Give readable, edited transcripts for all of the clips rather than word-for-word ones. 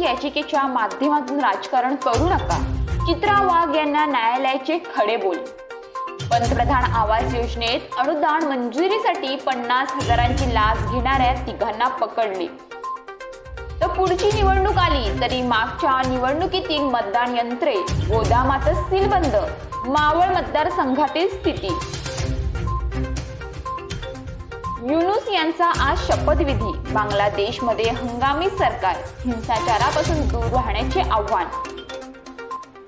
याचिकेच्या माध्यमातून राजकारण करू नका. चित्रा वाघ यांना न्यायालयाचे खडे बोल. पंतप्रधान आवास योजनेत अनुदान मंजुरीसाठी 50,000ची लाच घेणाऱ्या तिघांना पकडले. तर पुढची निवडणूक आली तरी मागच्या निवडणुकीतील मतदान यंत्रे गोदामातच सीलबंद. मावळ मतदारसंघातील स्थिती. युनूस यांचा आज शपथविधी. बांगलादेशमध्ये हंगामी सरकार, हिंसाचारापासून दूर राहण्याचे आव्हान.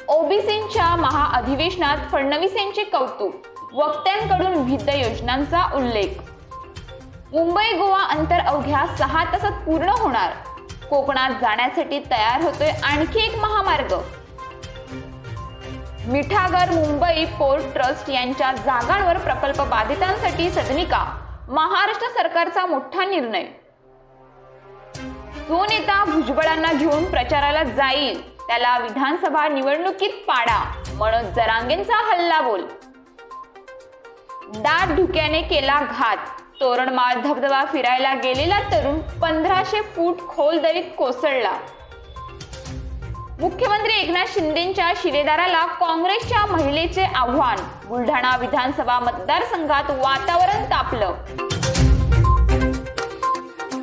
ओबीसींच्या महाअधिवेशनात फडणवीस यांचे कौतुक. वक्त्यांकडून विविध योजनांचा उल्लेख. मुंबई गोवा अंतर अवघ्या 6 तासात पूर्ण होणार. कोकणात जाण्यासाठी तयार होतोय आणखी एक महामार्ग. मिठागर मुंबई पोर्ट ट्रस्ट यांच्या जागांवर प्रकल्प बाधितांसाठी सदनिका. महाराष्ट्र सरकारचा मोठा निर्णय. जो नेता भुजबळांना घेऊन प्रचाराला जाईल त्याला विधानसभा निवडणुकीत पाडा. मनोज जरांगेंचा हल्लाबोल. दाट धुक्याने केला घात. तोरणमाळ धबधबा फिरायला गेलेला तरुण 1500 फूट खोल दरीत कोसळला. मुख्यमंत्री एकनाथ शिंदेंच्या शिलेदाराला काँग्रेसच्या महिलेचे आव्हान. बुलढाणा विधानसभा मतदारसंघात वातावरण तापलं.